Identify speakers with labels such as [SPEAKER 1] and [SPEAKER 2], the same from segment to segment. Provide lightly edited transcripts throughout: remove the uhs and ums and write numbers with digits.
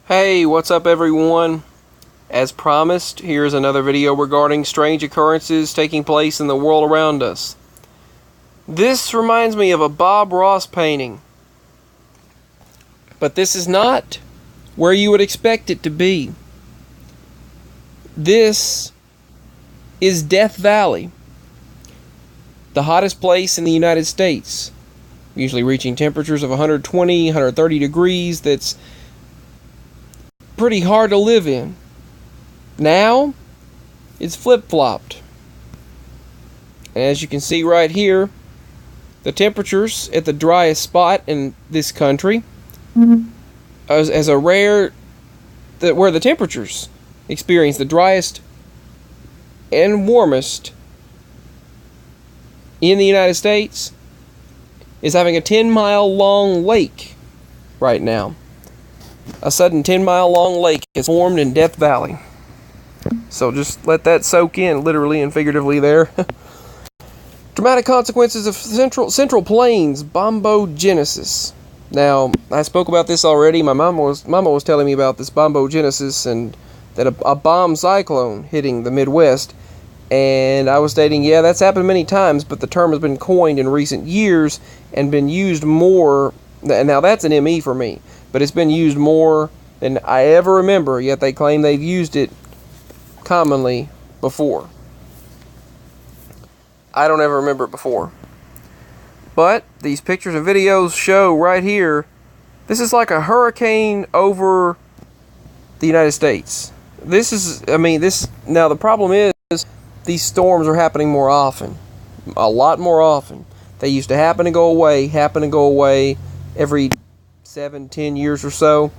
[SPEAKER 1] Hey, what's up everyone? As promised, here's another video regarding strange occurrences taking place in the world around us. This reminds me of a Bob Ross painting. But this is not where you would expect it to be. This is Death Valley, the hottest place in the United States, usually reaching temperatures of 120, 130 degrees. That's pretty hard to live in. Now, it's flip-flopped. And as you can see right here, the temperatures at the driest spot in this country, as a rare, where the temperatures experience the driest and warmest in the United States, is having a 10-mile long lake right now. A sudden 10-mile long lake has formed in Death Valley. So just let that soak in, literally and figuratively there. Dramatic consequences of Central Plains Bombogenesis. Now, I spoke about this already. My mama was telling me about this Bombogenesis and that a bomb cyclone hitting the Midwest. And I was stating, yeah, that's happened many times, but the term has been coined in recent years and been used more. Now that's an ME for me, but it's been used more than I ever remember, yet they claim they've used it commonly before. I don't ever remember it before. But these pictures and videos show right here, this is like a hurricane over the United States. Now the problem is, these storms are happening more often. A lot more often. They used to happen and go away every 7-10 years or so.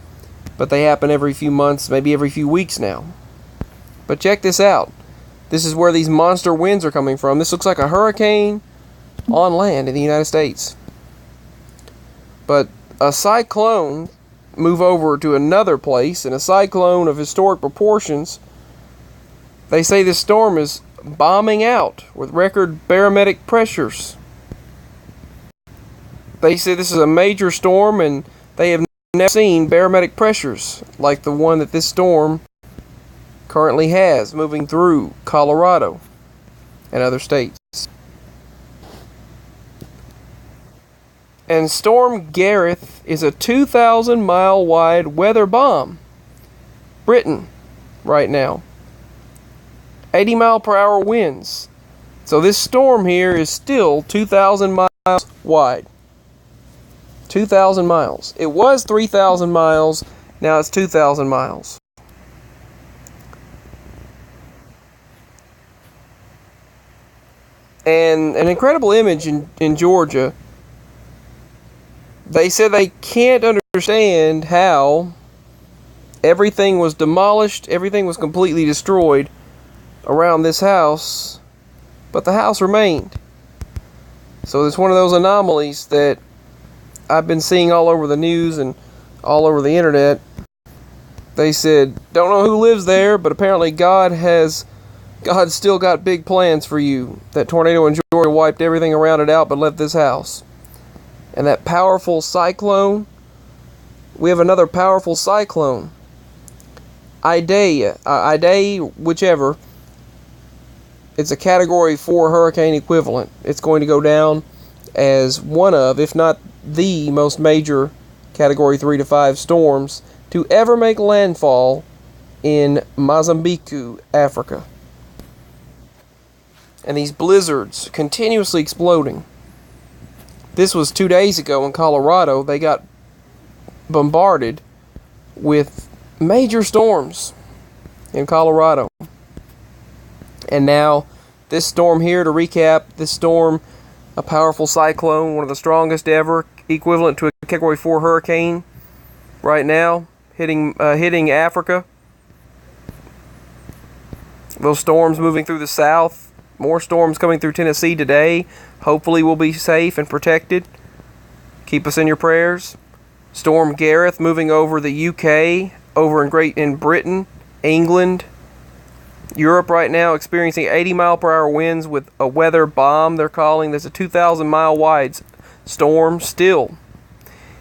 [SPEAKER 1] But they happen every few months, maybe every few weeks now. But check this out. This is where these monster winds are coming from. This looks like a hurricane on land in the United States. But a cyclone move over to another place, and a cyclone of historic proportions. They say this storm is bombing out with record barometric pressures. They say this is a major storm, and they have never seen barometric pressures like the one that this storm currently has moving through Colorado and other states. And Storm Gareth is a 2,000-mile wide weather bomb. Britain, right now. 80-mile-per-hour winds. So this storm here is still 2,000 miles wide. 2,000 miles. It was 3,000 miles. Now it's 2,000 miles. And an incredible image in Georgia. They said they can't understand how everything was demolished, everything was completely destroyed around this house, but the house remained. So it's one of those anomalies that I've been seeing all over the news and all over the internet. They said, don't know who lives there, but apparently God's still got big plans for you. That tornado in Georgia wiped everything around it out but left this house. And that powerful cyclone, we have another powerful cyclone. Idai, whichever. It's a Category 4 hurricane equivalent. It's going to go down as one of, if not the most major Category 3 to 5 storms to ever make landfall in Mozambique, Africa. And these blizzards continuously exploding. This was 2 days ago in Colorado. They got bombarded with major storms in Colorado. And now, this storm here, to recap, this storm, a powerful cyclone, one of the strongest ever, equivalent to a Category 4 hurricane right now, hitting Africa. Those storms moving through the south. More storms coming through Tennessee today. Hopefully we'll be safe and protected. Keep us in your prayers. Storm Gareth moving over the UK, over in Britain, England, Europe right now, experiencing 80-mile-per-hour winds with a weather bomb, they're calling this a 2,000-mile wide storm still.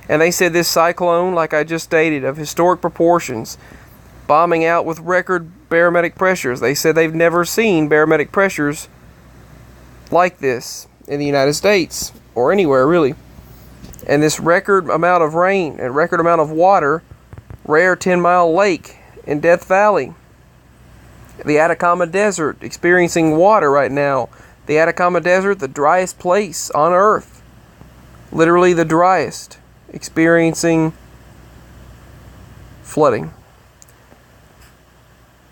[SPEAKER 1] And they said this cyclone, like I just stated, of historic proportions, bombing out with record barometric pressures. They said they've never seen barometric pressures like this in the United States, or anywhere really. And this record amount of rain and record amount of water, rare 10-mile lake in Death Valley. The Atacama Desert experiencing water right now. The Atacama Desert, the driest place on Earth. Literally the driest. Experiencing flooding.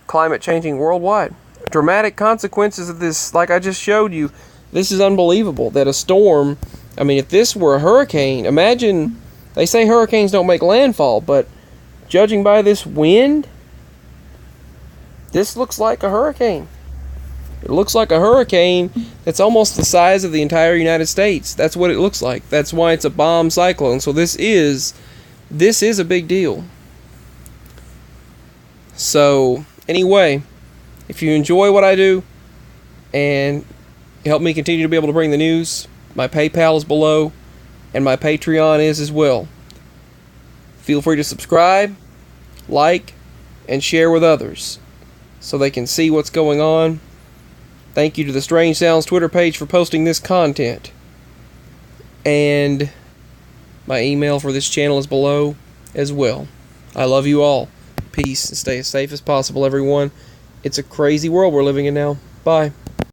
[SPEAKER 1] Climate changing worldwide. Dramatic consequences of this, like I just showed you. This is unbelievable that a storm, I mean, if this were a hurricane, imagine, they say hurricanes don't make landfall, but judging by this wind, this looks like a hurricane. It looks like a hurricane that's almost the size of the entire United States. That's what it looks like. That's why it's a bomb cyclone. So this is a big deal. So anyway, if you enjoy what I do and help me continue to be able to bring the news, my PayPal is below and my Patreon is as well. Feel free to subscribe, like, and share with others so they can see what's going on. Thank you to the Strange Sounds Twitter page for posting this content. And my email for this channel is below as well. I love you all. Peace and stay as safe as possible, everyone. It's a crazy world we're living in now. Bye.